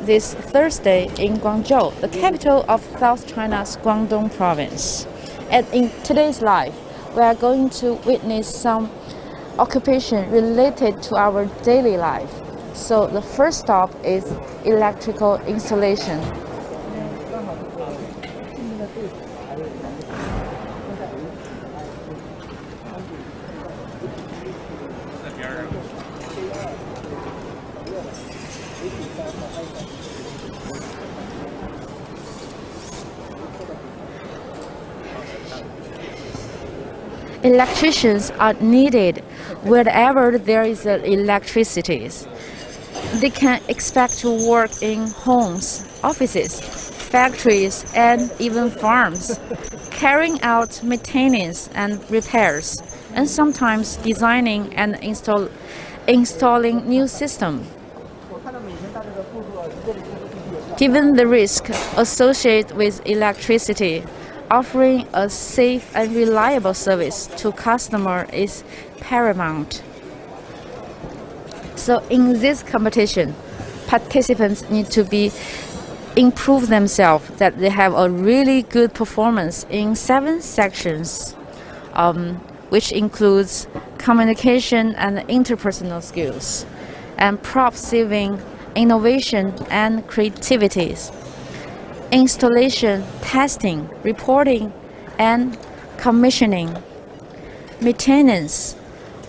This Thursday in Guangzhou, the capital of South China's Guangdong province. And in today's life, we are going to witness some occupation related to our daily life. So the first stop is electrical installation. Electricians are needed wherever there is electricity. They can expect to work in homes, offices, factories, and even farms, carrying out maintenance and repairs, and sometimes designing and installing new systems. Given the risk associated with electricity, offering a safe and reliable service to customer is paramount. So in this competition, participants need to improve themselves, that they have a really good performance in 7 sections, which includes communication and interpersonal skills, and problem-solving, innovation, and creativity. Installation, testing, reporting, and commissioning, maintenance,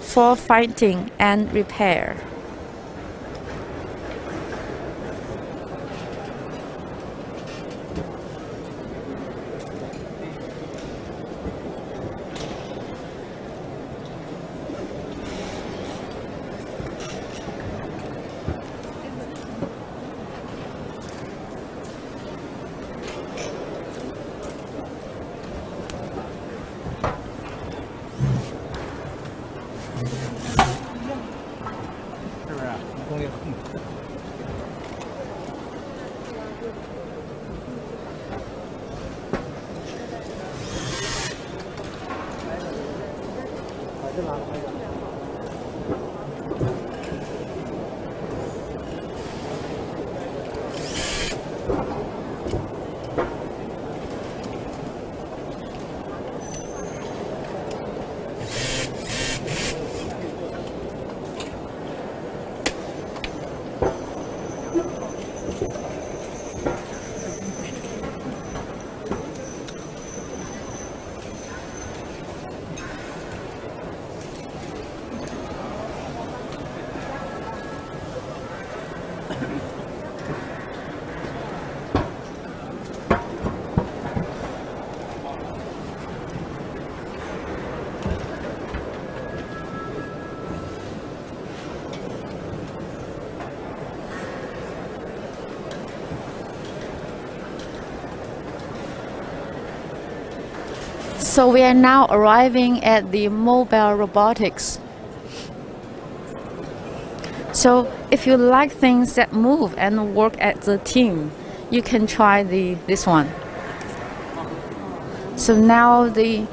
fault finding, and repair. So we are now arriving at the mobile robotics. So if you like things that move and work as a team, you can try this one. So now the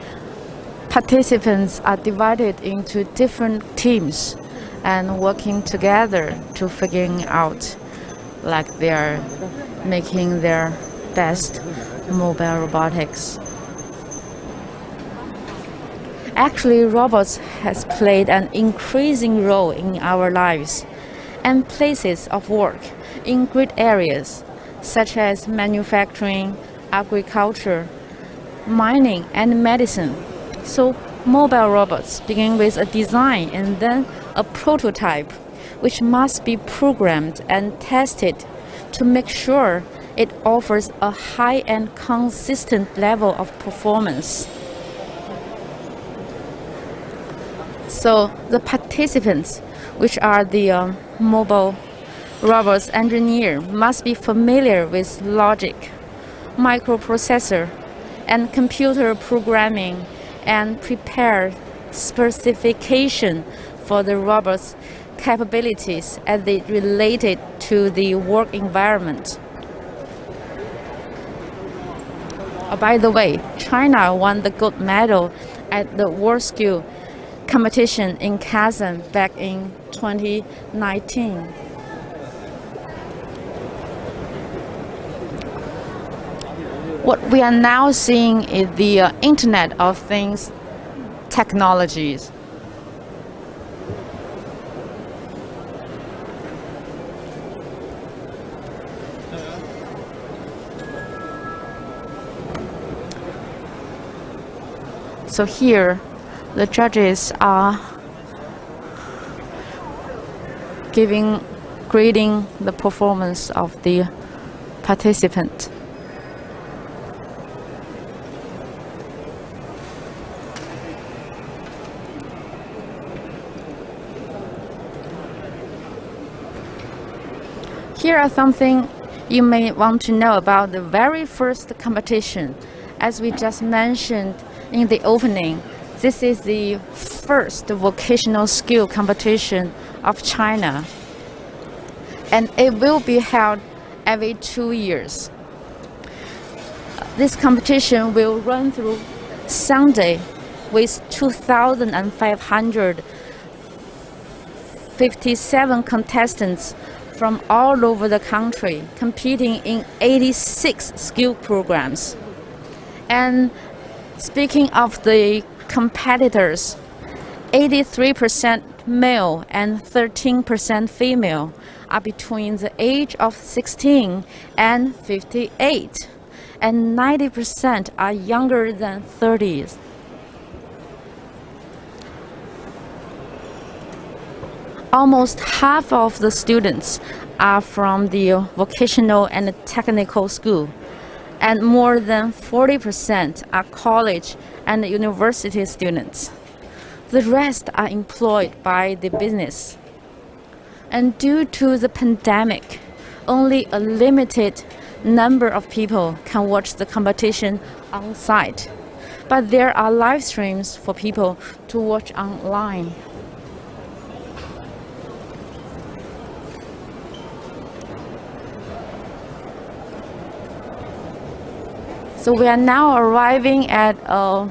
participants are divided into different teams and working together to figuring out, like they are making their best mobile robotics. Actually, robots has played an increasing role in our lives and places of work in great areas such as manufacturing, agriculture, mining, and medicine. So mobile robots begin with a design and then a prototype, which must be programmed and tested to make sure it offers a high and consistent level of performance. So the participants, which are the mobile robots engineer, must be familiar with logic, microprocessor, and computer programming, and prepare specification for the robot's capabilities as they related to the work environment. By the way, China won the gold medal at the World Skill Competition in Kazan back in 2019. What we are now seeing is the Internet of Things technologies. So here, the judges are grading the performance of the participant. Here are something you may want to know about the very first competition. As we just mentioned in the opening, this is the first vocational skill competition of China, and it will be held every 2 years. This competition will run through Sunday with 2,557 contestants from all over the country competing in 86 skill programs. And speaking of the competitors, 83% male and 13% female are between the age of 16 and 58, and 90% are younger than 30s. Almost half of the students are from the vocational and technical school, and more than 40% are college and university students. The rest are employed by the business. And due to the pandemic, only a limited number of people can watch the competition on site. But there are live streams for people to watch online. So we are now arriving at a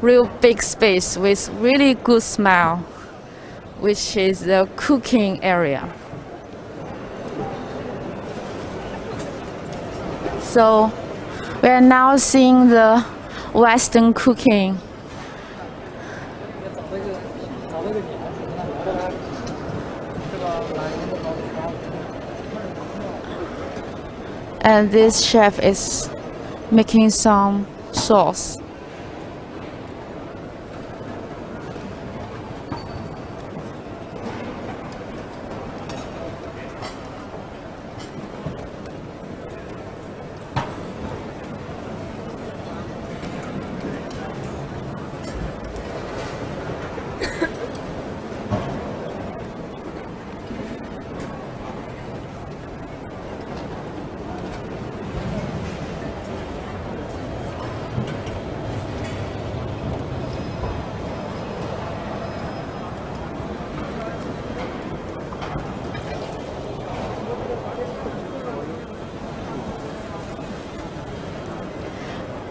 real big space with really good smell, which is the cooking area. So we are now seeing the Western cooking. And this chef is making some sauce.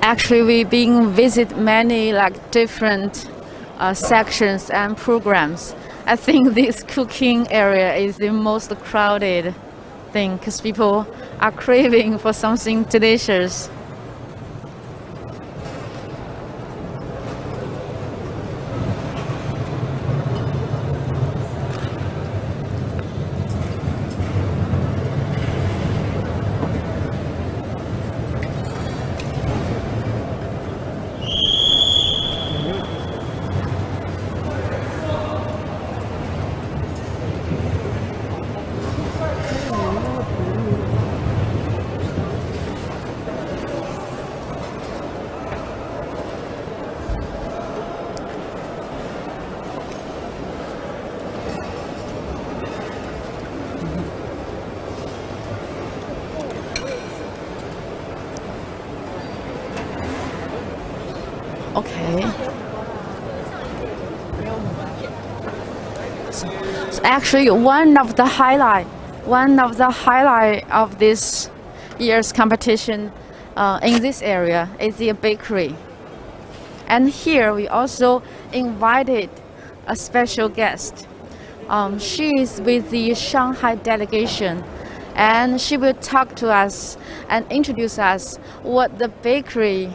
Actually, we've been visit many different sections and programs. I think this cooking area is the most crowded thing because people are craving for something delicious. Okay. So actually, one of the highlight of this year's competition in this area is the bakery. And here we also invited a special guest. She is with the Shanghai delegation, and she will talk to us and introduce us what the bakery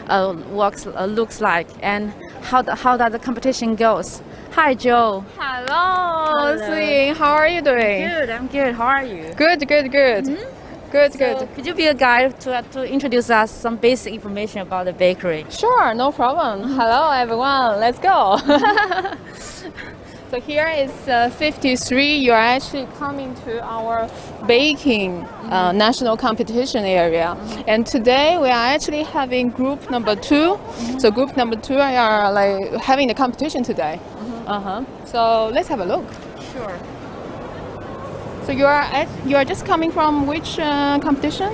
looks like and how that the competition goes. Hi, Joe. Hello, Suying. How are you doing? Good, I'm good. How are you? Good. Good. So, could you be a guide to introduce us some basic information about the bakery? Sure, no problem. Hello, everyone. Let's go. So here is 53. You are actually coming to our baking national competition area. And today we are actually having group number 2. So group number 2 are like having the competition today. So let's have a look. Sure. So you are just coming from which competition?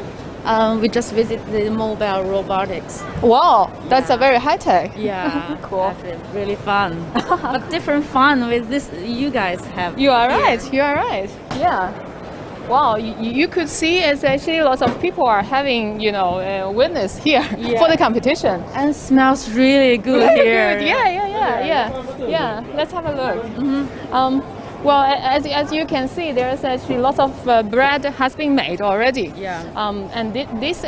We just visited the mobile robotics. Wow, that's a very high tech. Yeah, Cool. actually really fun. But different fun with this you guys have. You are right. You are right. Yeah. Wow, you could see it's actually lots of people are having, witness here for the competition. And smells really good Very here. good. Yeah. Let's have a look. Well, as you can see, there's actually lots of bread has been made already. Yeah. And this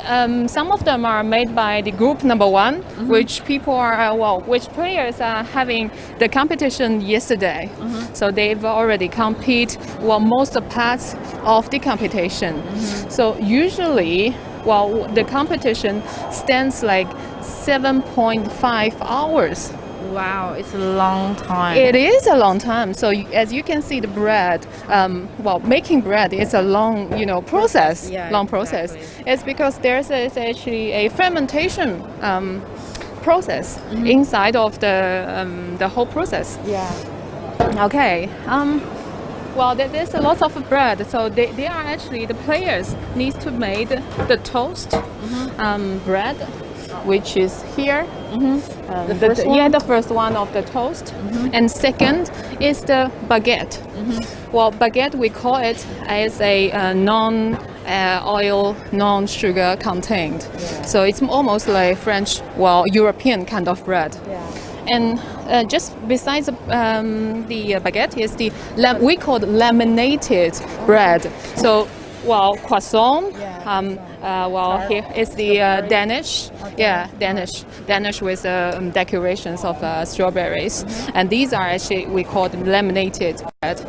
some of them are made by the group number 1, which people are which players are having the competition yesterday. So they've already compete most parts of the competition. So usually, the competition stands like 7.5 hours. Wow, it's a long time. It is a long time. So as you can see, the bread, making bread is a long, process. Yeah, long process. exactly. It's because there's actually a fermentation process inside of the whole process. Yeah. Okay. There's a lot of bread, so they are actually the players need to make the toast bread, which is here. The first one of the toast, and second is the baguette. Baguette we call it as a non-oil, non-sugar contained. Yeah. So it's almost like French, European kind of bread. Yeah. And just besides the baguette is we call it laminated bread. So croissant. Yeah. Here is the Danish. Okay. Yeah, Danish with decorations of strawberries, and these are actually we call them laminated bread.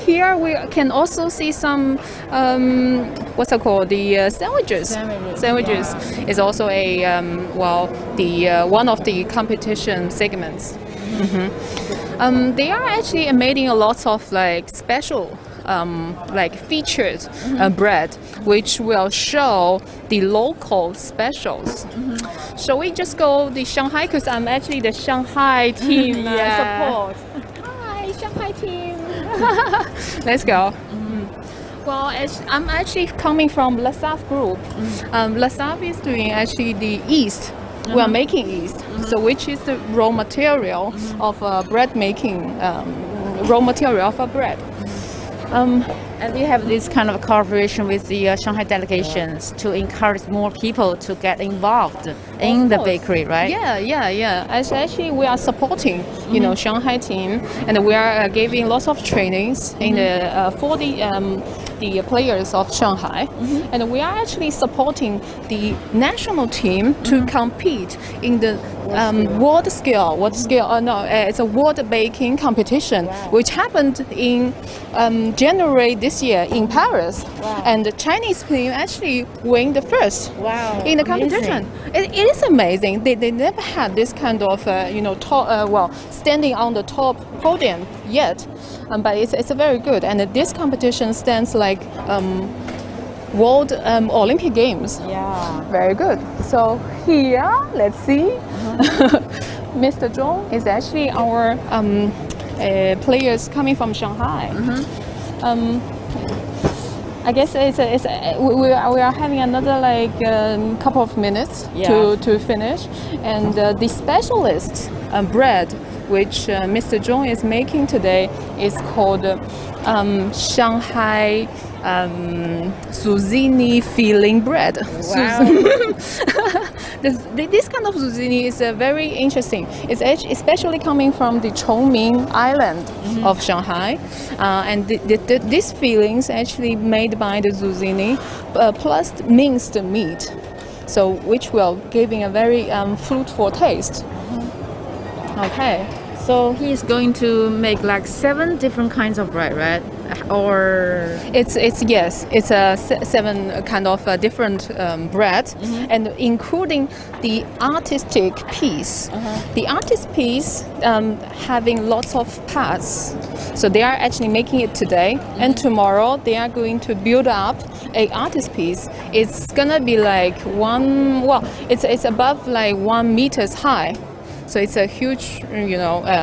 Here we can also see some what's it called, the sandwiches. Sandwiches is also a one of the competition segments. They are actually making a lot of like special. Featured bread, which will show the local specials. Shall we just go the Shanghai? Because I'm actually the Shanghai team support. Hi, Shanghai team. Let's go. I'm actually coming from Lasaf group. Lasaf is doing actually the yeast. We are making yeast, so which is the raw material of bread making, raw material of a bread. And we have this kind of cooperation with the Shanghai delegations to encourage more people to get involved in the bakery, right? Yeah. Actually, we are supporting, Shanghai team, and we are giving lots of trainings in for the players of Shanghai, and we are actually supporting the national team to compete in the world scale. It's a world baking competition, which happened in January this year in Paris. Wow. And the Chinese team actually win the first in the competition. Amazing. It is amazing. They never had this kind of standing on the top podium yet, but it's a very good. And this competition stands like World Olympic Games. Yeah. Very good. So here, let's see. Mr. Zhong is actually our players coming from Shanghai. I guess we are having another couple of minutes to finish, and the specialist bread which Mr. Zhong is making today is called Shanghai Zucchini filling bread. Wow. This kind of zucchini is very interesting. It's especially coming from the Chongming Island of Shanghai, and these fillings actually made by the zucchini plus minced meat, so which will giving a very fruitful taste. Okay. So he's going to make like 7 different kinds of bread, right? Or It's yes, it's a 7 kind of different bread, and including the artistic piece. The artist piece having lots of parts. So they are actually making it today, and tomorrow they are going to build up a artist piece. It's gonna be like it's above like 1 meters high. So it's a huge,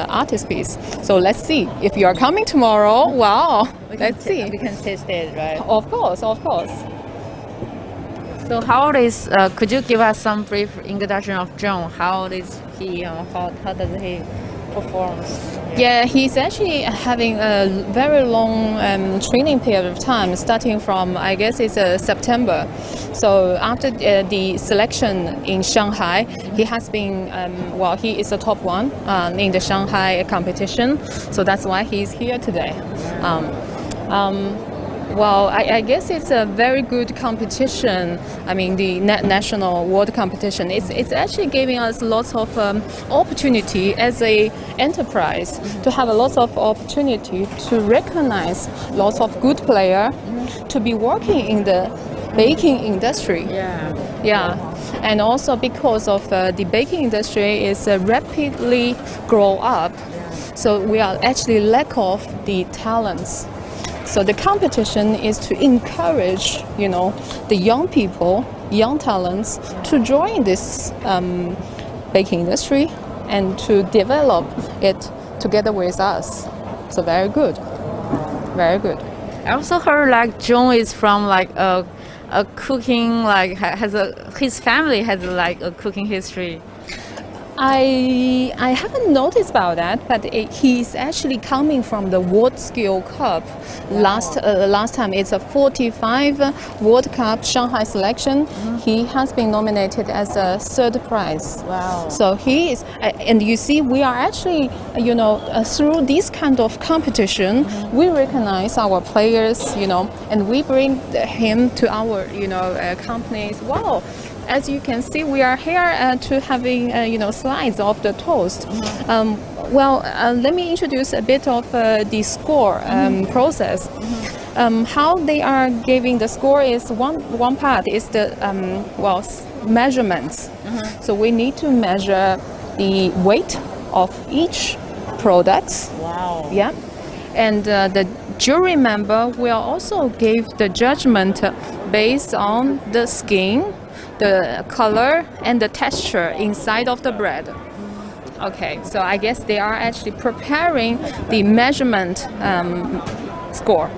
artist piece. So let's see. If you are coming tomorrow, wow, let's see. We can taste it, right? Of course, of course. So how is? Could you give us some brief introduction of John? How is he? How does he perform? Yeah, he's actually having a very long training period of time, starting from, I guess it's September. So after the selection in Shanghai, he has been, he is the top one in the Shanghai competition. So that's why he's here today. I guess it's a very good competition. I mean, the national world competition. It's actually giving us lots of opportunity as a enterprise to have a lot of opportunity to recognize lots of good player to be working in the baking industry. Yeah, and also because of the baking industry is rapidly grow up, so we are actually lack of the talents. So the competition is to encourage, the young people, young talents to join this baking industry and to develop it together with us. So very good, very good. I also heard like John is from like a cooking his family has like a cooking history. I haven't noticed about that, but he's actually coming from the World Skill Cup. Last time it's a 45 World Cup Shanghai selection. He has been nominated as a 3rd prize. Wow. So he is, and you see, we are actually, through this kind of competition, we recognize our players, and we bring him to our, companies. Wow. As you can see, we are here to having slides of the toast. Let me introduce a bit of the score process. How they are giving the score is one part is the measurements. So we need to measure the weight of each products. Wow. Yeah, and the jury member will also give the judgment based on the skin, the color and the texture inside of the bread. Okay, so I guess they are actually preparing the measurement score.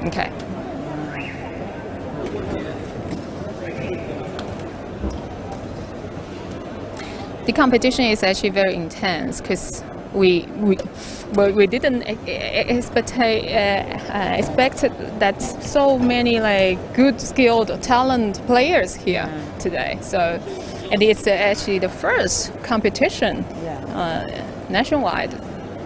Okay. The competition is actually very intense because we didn't expect that so many like good skilled talent players here today. So, and it's actually the first competition nationwide.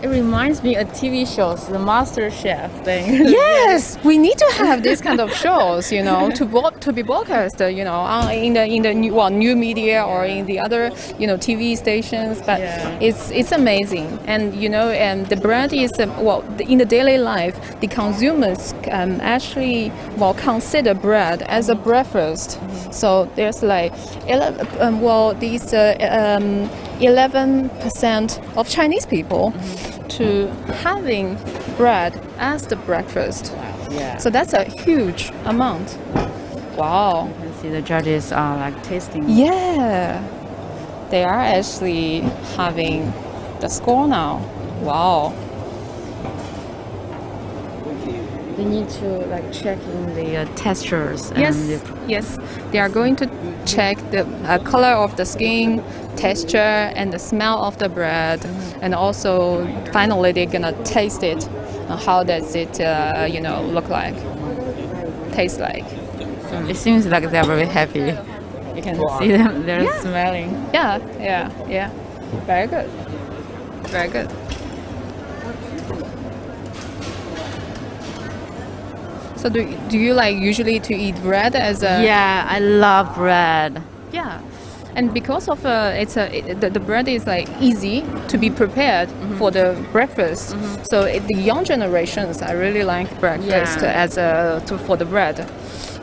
It reminds me of TV shows, the Master Chef thing. Yes, we need to have this kind of shows, to be broadcast, in the new media or in the other, TV stations. But it's amazing, and the bread is in the daily life, the consumers actually consider bread as a breakfast. So there's like 11% of Chinese people to having bread as the breakfast. Yeah. So that's a huge amount. Wow. You can see the judges are like tasting. Yeah. They are actually having the score now. Wow. They need to like check in the textures. Yes. They are going to check the color of the skin, texture, and the smell of the bread, and also finally they're gonna taste it. How does it, look like, taste like? So it seems like they're very happy. You can see them. They're smelling. Yeah, yeah, yeah. Very good. Very good. So do you like usually to eat bread as a Yeah, I love bread. Yeah, and because of the bread is like easy to be prepared for the breakfast. So the young generations, I really like breakfast Yeah. as for the bread.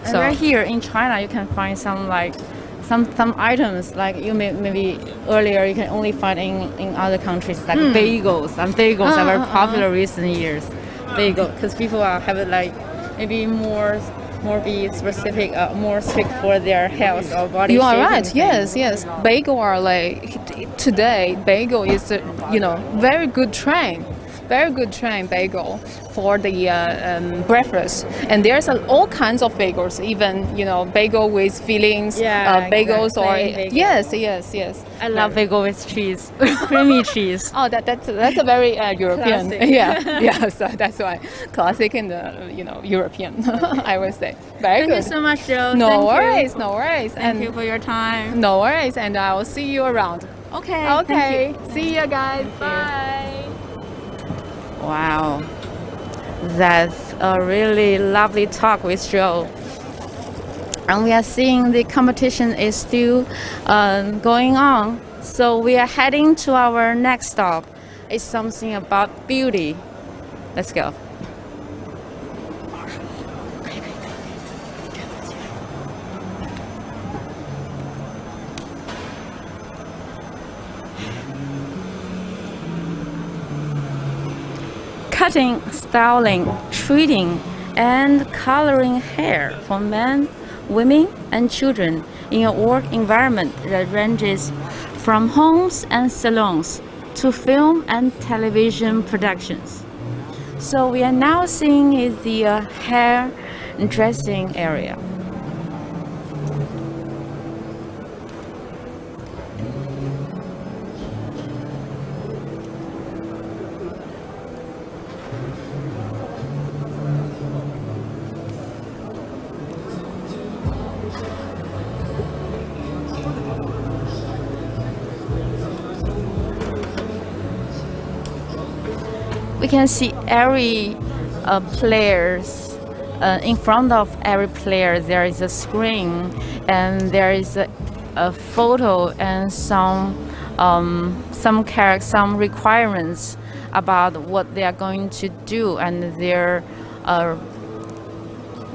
And right here in China, you can find some like some items like you maybe earlier you can only find in other countries like bagels. And bagels are very popular recent years. Bagel, because people are having like maybe more be specific, more strict for their health or body. You are shaping right. thing. Yes, yes. Bagel are like today. Bagel is very good trend. Very good trend bagel for the breakfast. And there's all kinds of bagels. Even bagel with fillings. Bagels exactly. or Plain bagel. yes. I love bagel with cheese, creamy cheese. Oh, that's a very European. Classic. Yeah. So that's why classic and European. I would say. Very Thank good. you so much, Joe. No Thank worries. You. No worries. Thank you for your time. No worries, and I will see you around. Okay. Okay. Thank you. See you guys. you. Bye. Wow, that's a really lovely talk with Joe. And we are seeing the competition is still going on. So we are heading to our next stop. It's something about beauty. Let's go. Cutting, styling, treating, and coloring hair for men, women, and children in a work environment that ranges from homes and salons to film and television productions. So we are now seeing is the hair dressing area. We can see every players in front of every player there is a screen and there is a photo and some requirements about what they are going to do and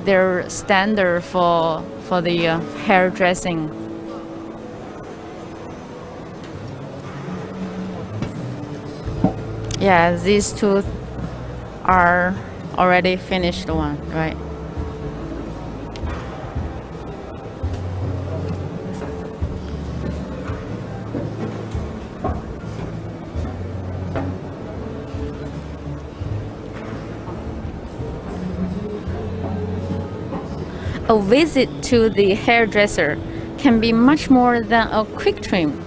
their standard for the hairdressing. Yeah, these two are already finished one, right? A visit to the hairdresser can be much more than a quick trim.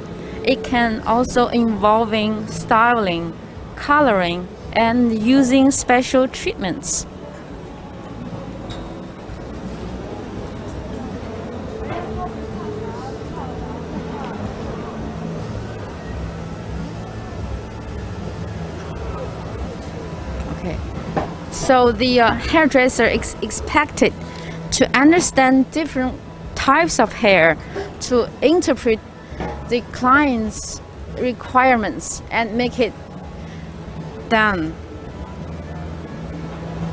It can also involving styling, coloring, and using special treatments. Okay, so the hairdresser is expected to understand different types of hair, to interpret the client's requirements and make it done.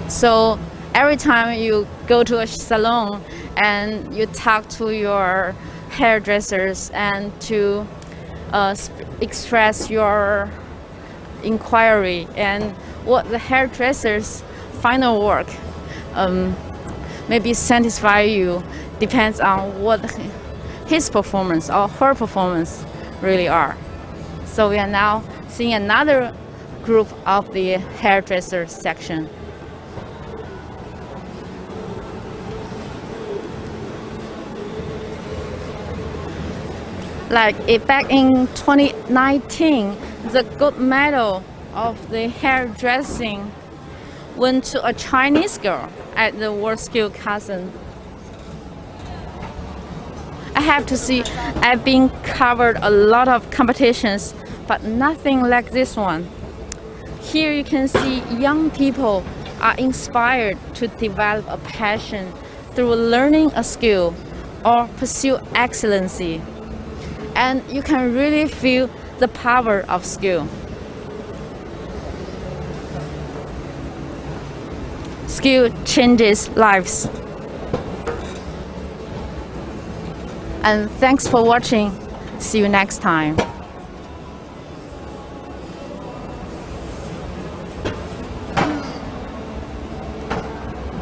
So every time you go to a salon and you talk to your hairdressers and to express your inquiry and what the hairdresser's final work maybe satisfy you depends on what his performance or her performance really are. So we are now seeing another group of the hairdresser section. Like back in 2019, the gold medal of the hairdressing went to a Chinese girl at the World Skill Cousin. I have to see, I've been covered a lot of competitions, but nothing like this one. Here you can see young people are inspired to develop a passion through learning a skill or pursue excellency. And you can really feel the power of skill. Skill changes lives. And thanks for watching. See you next time.